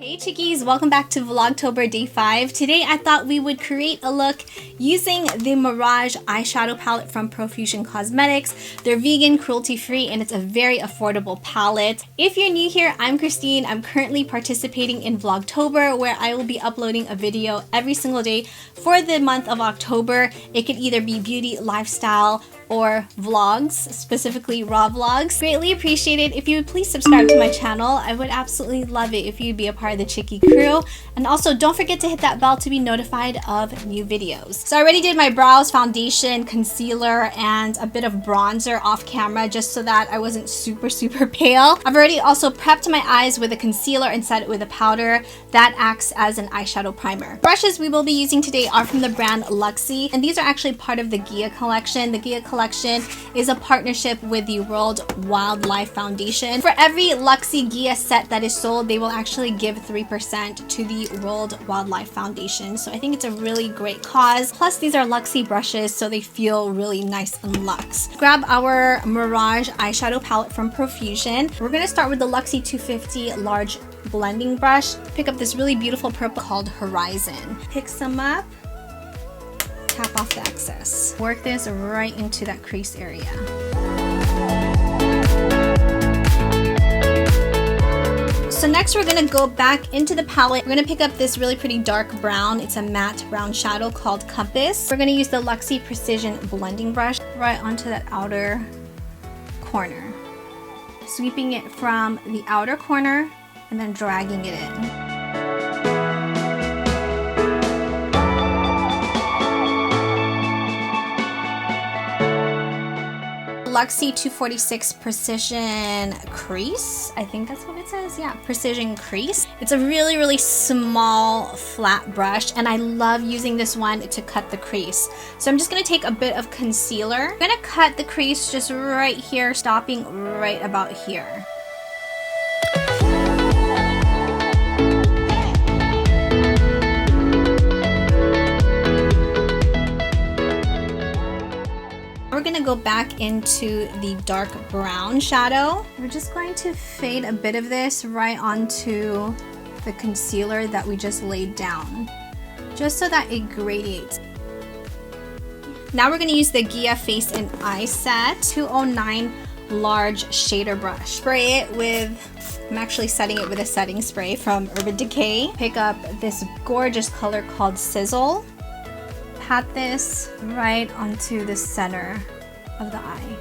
Hey chickies, welcome back to Vlogtober Day 5. Today I thought we would create a look using the Mirage eyeshadow palette from Profusion Cosmetics. They're vegan, cruelty-free, and it's a very affordable palette. If you're new here, I'm Christine. I'm currently participating in Vlogtober, where I will be uploading a video every single day for the month of October. It could either be beauty, lifestyle, or vlogs, specifically raw vlogs. Greatly appreciate it if you would please subscribe to my channel. I would absolutely love it if you'd be a part of the Chickie crew. And also don't forget to hit that bell to be notified of new videos. So I already did my brows, foundation, concealer, and a bit of bronzer off camera just so that I wasn't super pale. I've already also prepped my eyes with a concealer and set it with a powder that acts as an eyeshadow primer. Brushes we will be using today are from the brand Luxie, and these are actually part of the Gia collection. The Gia collection is a partnership with the World Wildlife Foundation. For every Luxie Gia set that is sold, they will actually give 3% to the World Wildlife Foundation. So I think it's a really great cause. Plus these are Luxie brushes, so they feel really nice and luxe. Grab our Mirage eyeshadow palette from Profusion. We're going to start with the Luxie 250 large blending brush. Pick up this really beautiful purple called Horizon. Pick some up. Tap off the excess. Work this right into that crease area. So next we're gonna go back into the palette. We're gonna pick up this really pretty dark brown. It's a matte brown shadow called Compass. We're gonna use the Luxie Precision blending brush right onto that outer corner. Sweeping it from the outer corner and then dragging it in. Luxie 246 Precision Crease. I think that's what it says. Yeah, Precision Crease. It's a really small flat brush, and I love using this one to cut the crease. So I'm just going to take a bit of concealer. I'm going to cut the crease just right here, stopping right about here. We're gonna go back into the dark brown shadow. We're just going to fade a bit of this right onto the concealer that we just laid down, just so that it gradiates. Now we're gonna use the Gia Face and Eye Set 209 large shader brush. Spray it with, I'm actually setting it with a setting spray from Urban Decay. Pick up this gorgeous color called Sizzle. Pat this right onto the center of the eye.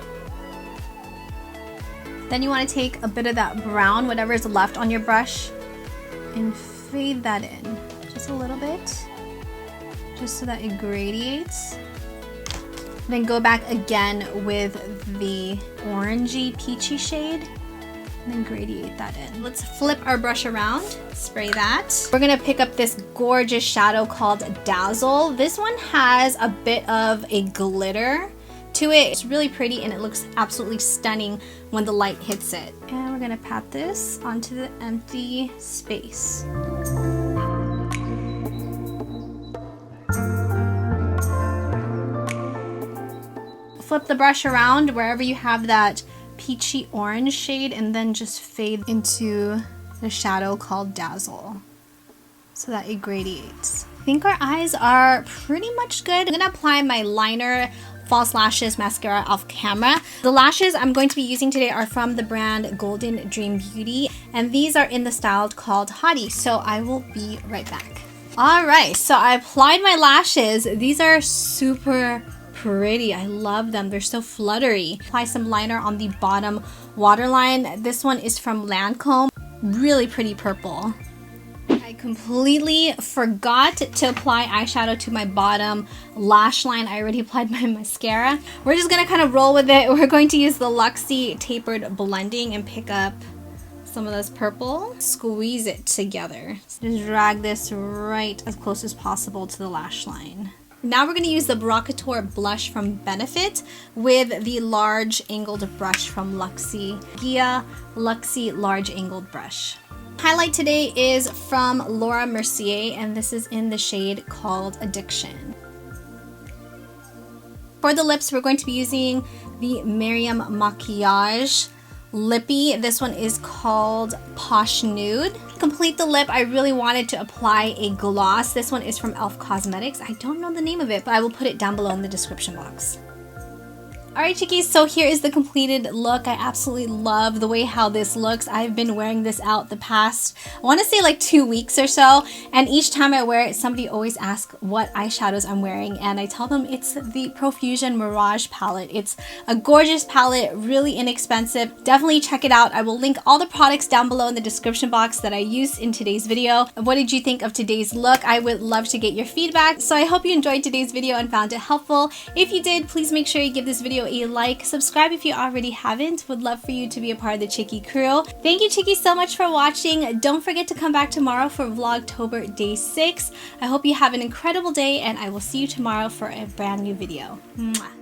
Then you want to take a bit of that brown, whatever is left on your brush, and fade that in just a little bit, just so that it gradiates. Then go back again with the orangey peachy shade, and then gradiate that in. Let's flip our brush around, spray that. We're gonna pick up this gorgeous shadow called Dazzle. This one has a bit of a glitter to it. It's really pretty and it looks absolutely stunning when the light hits it. And we're gonna pat this onto the empty space. Flip the brush around wherever you have that peachy orange shade, and then just fade into the shadow called Dazzle so that it gradiates. I think our eyes are pretty much good. I'm gonna apply my liner, false lashes, mascara off camera. The lashes I'm going to be using today are from the brand Golden Dream Beauty, and these are in the style called Hottie, so I will be right back. Alright, so I applied my lashes. These are super pretty. I love them. They're so fluttery. Apply some liner on the bottom waterline. This one is from Lancome. Really pretty purple. I completely forgot to apply eyeshadow to my bottom lash line. I already applied my mascara. We're just gonna kind of roll with it. We're going to use the Luxie tapered blending and pick up some of this purple. Squeeze it together. So just drag this right as close as possible to the lash line. Now we're going to use the Provocateur blush from Benefit with the large angled brush from Luxie. Gia Luxie large angled brush. Highlight today is from Laura Mercier, and this is in the shade called Addiction. For the lips, we're going to be using the Miriam Maquillage Lippy. This one is called Posh Nude. Complete the lip, I really wanted to apply a gloss. This one is from e.l.f. Cosmetics. I don't know the name of it, but I will put it down below in the description box. Alright chickies, so here is the completed look. I absolutely love the way how this looks. I've been wearing this out the past, I want to say like 2 weeks or so, and each time I wear it, somebody always asks what eyeshadows I'm wearing, and I tell them it's the Profusion Mirage palette. It's a gorgeous palette, really inexpensive. Definitely check it out. I will link all the products down below in the description box that I used in today's video. What did you think of today's look? I would love to get your feedback. So I hope you enjoyed today's video and found it helpful. If you did, please make sure you give this video a like, subscribe if you already haven't. Would love for you to be a part of the Chickie crew. Thank you chickies so much for watching. Don't forget to come back tomorrow for Vlogtober Day 6. I hope you have an incredible day and I will see you tomorrow for a brand new video. Mwah.